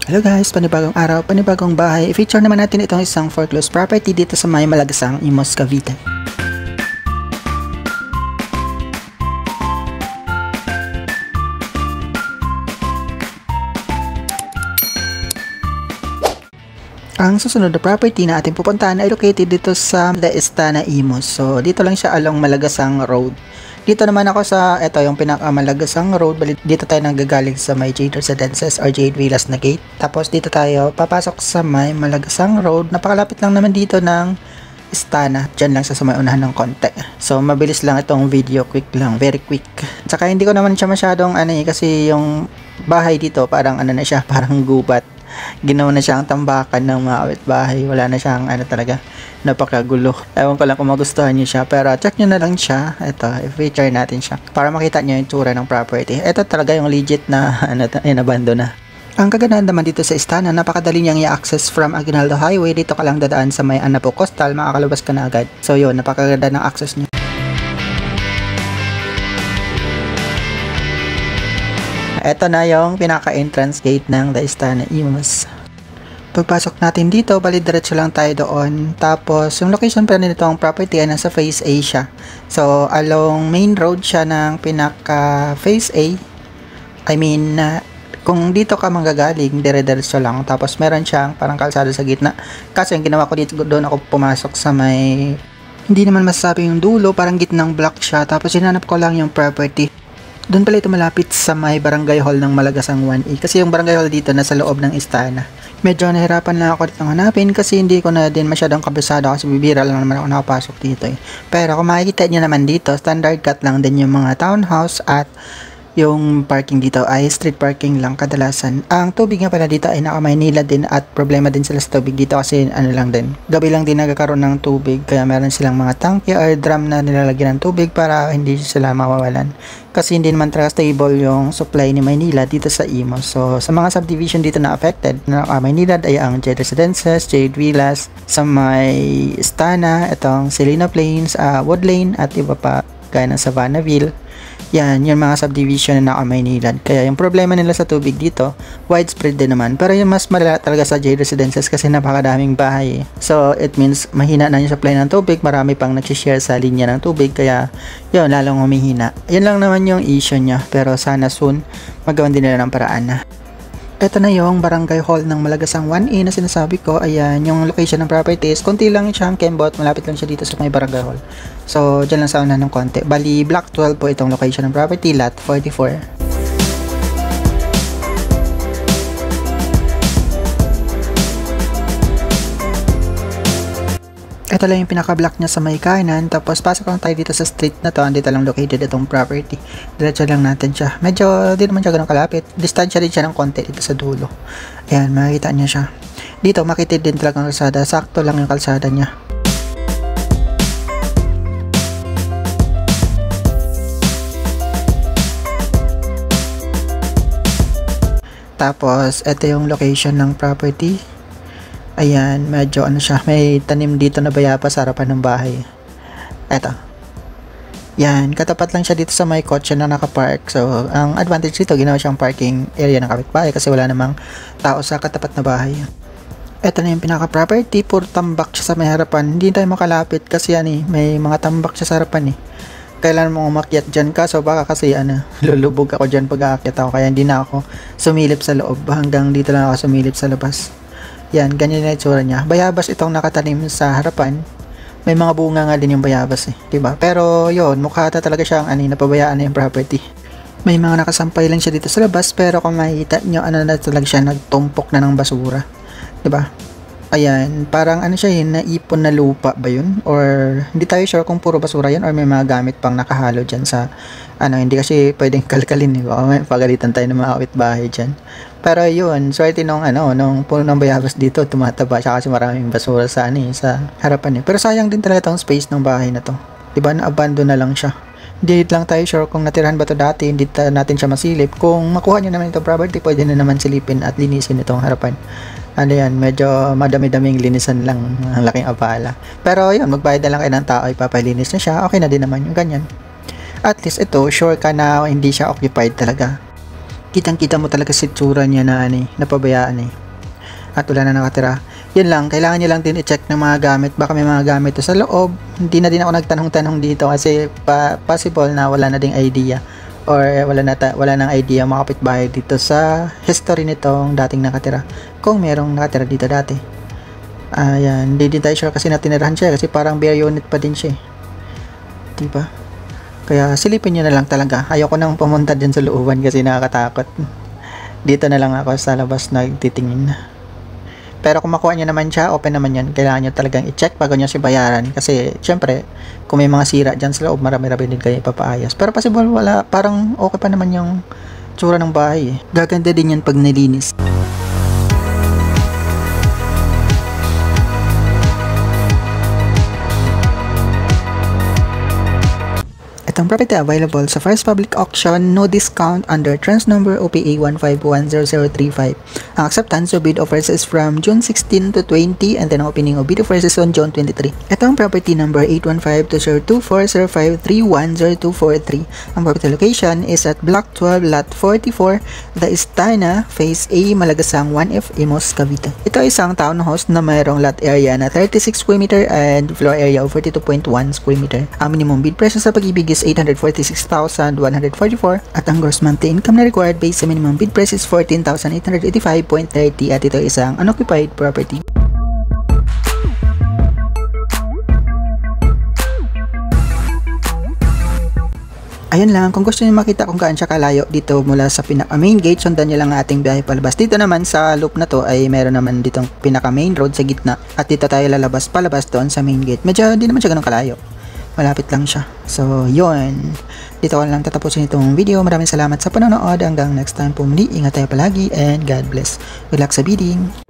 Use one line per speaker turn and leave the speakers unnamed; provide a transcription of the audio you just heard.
Hello guys, panibagong araw, panibagong bahay. I-feature naman natin itong isang foreclosed property dito sa may Malagasang, Imus, Cavite. Ang susunod na property na ating pupuntahan ay located dito sa The Istana, Imus. So dito lang siya along Malagasang Road. Dito naman ako sa, ito yung pinakamalagasang road, dito tayo nanggagaling sa may Jade Residences or Jade Villas na gate. Tapos dito tayo papasok sa may Malagasang road, napakalapit lang naman dito ng Istana, dyan lang sa may unahan ng konti. So mabilis lang itong video, quick lang, very quick. Tsaka hindi ko naman siya masyadong kasi yung bahay dito parang na siya, parang gubat. Ginawa na siyang tambakan ng mga kapitbahay. Wala na siyang talaga, napakagulo. Ewan ko lang kung magustuhan niyo siya, pero check nyo na lang siya. Ito, i-feature natin siya para makita nyo yung tsura ng property. Ito talaga yung legit na inabando na. Ang kagandahan naman dito sa Istana, napakadali niyang i-access from Aguinaldo Highway. Dito ka lang dadaan sa may Anapo Coastal, makakalabas ka na agad. So yun, napakaganda ng access niyo. Ito na yung pinaka-entrance gate ng The Istana, Imus. Pagpasok natin dito, bali diretso lang tayo doon. Tapos, yung location pa nito ang property ay nasa Phase A siya. So, along main road siya ng pinaka-Phase A. I mean, kung dito ka manggagaling, dire-diretso lang. Tapos, meron siyang parang kalsada sa gitna. Kasi yung ginawa ko dito, doon ako pumasok sa may, hindi naman masasabi yung dulo, parang gitnang block siya. Tapos, hinanap ko lang yung property. Doon pala ito malapit sa may barangay hall ng Malagasang 1A. Kasi yung barangay hall dito nasa loob ng Istana. Medyo nahirapan lang ako dito hanapin kasi hindi ko na din masyadong kabisado kasi bibira lang naman ako nakapasok dito eh. Pero kung makikita nyo naman dito, standard cut lang din yung mga townhouse at yung parking dito ay street parking lang kadalasan. Ang tubig nga pala dito ay naka-Maynila din at problema din sila sa tubig dito kasi lang din. Gabi lang din nagkakaroon ng tubig kaya meron silang mga tangke or drum na nilalagyan ng tubig para hindi sila mawawalan. Kasi hindi naman talaga stable yung supply ni Maynila dito sa Imus. So sa mga subdivision dito na affected na Maynila ay ang Jade Residences, Jade Villas, sa may Istana, itong Selena Plains, Wood Lane at iba pa gaya ng Savannahville. Yan, yung mga subdivision na naka-Maynilad. Kaya yung problema nila sa tubig dito, widespread din naman. Pero yung mas malala talaga sa Jade Residences kasi napakadaming bahay. So, it means mahina na yung supply ng tubig. Marami pang nagsishare sa linya ng tubig. Kaya, yun, lalong humihina. Yan lang naman yung issue niya. Pero sana soon, magawan din nila ng paraan na. Ito na yung barangay hall ng Malagasang 1A na sinasabi ko. Ayan, yung location ng properties. Konti lang siyang kembot. Malapit lang siya dito sa may barangay hall. So, dyan lang sa una ng konti. Bali, Block 12 po itong location ng property. Lot 44. Ito lang yung pinaka-block niya sa may kanan. Tapos, pasok lang tayo dito sa street na to. Dito lang located itong property. Diretso lang natin siya. Medyo, di naman siya ganun kalapit. Distansya din siya ng konti dito sa dulo. Ayan, makikita niya siya. Dito, makitid din talaga ang kalsada. Sakto lang yung kalsada niya. Tapos, ito yung location ng property. Ayan, medyo siya, may tanim dito na bayapa sa harapan ng bahay. Eto. Yan, katapat lang siya dito sa may kotse na nakapark. So, ang advantage dito, ginawa siyang parking area ng kapitbahay kasi wala namang tao sa katapat na bahay. Eto na yung pinaka-property, puro tambak siya sa may harapan. Hindi tayo makalapit kasi may mga tambak siya sa harapan eh. Kailan mo umakyat dyan ka, so baka kasi lulubog ako dyan pag aakyat ako. Kaya hindi na ako sumilip sa loob, hanggang dito lang ako sumilip sa labas. Yan, ganyan na itsura niya. Bayabas itong nakatanim sa harapan. May mga bunga nga din yung bayabas eh, diba? Pero yun, mukha talaga siyang napabayaan na yung property. May mga nakasampay lang siya dito sa labas, pero kung makikita nyo, na talaga siya, nagtumpok na ng basura. Diba? Ayan, parang siya yun, naipon na lupa ba yun? Or hindi tayo sure kung puro basura yan or may mga gamit pang nakahalo dyan sa hindi kasi pwedeng kalkalin may pagalitan tayo ng mga kapitbahay dyan. Pero yun, swerte nung puno ng bayabas dito, tumataba siya kasi maraming basura sa sa harapan eh. Pero sayang din talaga itong space ng bahay na to. Diba, na-abandon na lang siya. Hindi lang tayo sure kung natirahan ba to dati, hindi natin siya masilip. Kung makuha nyo naman itong property, pwede na naman silipin at linisin itong harapan. Yan, medyo madami-daming linisan lang, ang laking abala. Pero yun, magbayad na lang kayo ng tao, ipapalinis na siya, okay na din naman yung ganyan. At least ito, sure ka na hindi siya occupied talaga. Kitang-kita mo talaga si tsura niya na napabayaan At wala na nakatira. Yun lang, kailangan nyo lang din i-check ng mga gamit. Baka may mga gamit to sa loob. Hindi na din ako nagtanong-tanong dito kasi possible na wala na ding idea. Or wala nang idea mga kapitbahay dito sa history nitong dating nakatira. Kung merong nakatira dito dati. Ayan, hindi din tayo sure kasi natinirahan siya kasi parang bare unit pa din siya. Diba? Kaya silipin nyo na lang talaga. Ayoko nang pumunta dyan sa looban kasi nakakatakot. Dito na lang ako sa labas nagtitingin. Pero kung makuha nyo naman siya, open naman yan. Kailangan nyo talagang i-check bago nyo siya bayaran. Kasi, syempre, kung may mga sira dyan sa loob, marami-rami din kayo ipapaayos. Pero possible wala, parang okay pa naman yung tsura ng bahay Gaganda din yan pag nilinis. Itong property available sa first public auction, no discount under trans number OPA 1510035. Ang acceptance of bid offers is from June 16 to 20 and then opening of bid offers is on June 23. Itong property number 815-202-405-310243. Ang property location is at Block 12, Lot 44, The Istana, Phase A, Malagasang 1F, Imus, Cavite. Ito ay isang townhouse na mayroong lot area na 36 square meter and floor area of 42.1 square meter. Ang minimum bid price sa pag-ibig is 846,144 at ang gross monthly income na required based sa minimum bid price is 14,885.30 at ito isang unoccupied property. Ayun lang, kung gusto niyo makita kung gaano siya kalayo dito mula sa pinaka main gate, sundan niyo lang ang ating biyahe palabas. Dito naman sa loop na to ay meron naman ditong pinaka main road sa gitna at dito tayo lalabas palabas doon sa main gate. Medyo di naman siya ganun kalayo. Malapit lang siya. So, yun. Dito ko lang tatapusin itong video. Maraming salamat sa panonood. Hanggang next time po muli. Ingat tayo palagi and God bless. Good luck sa bidding.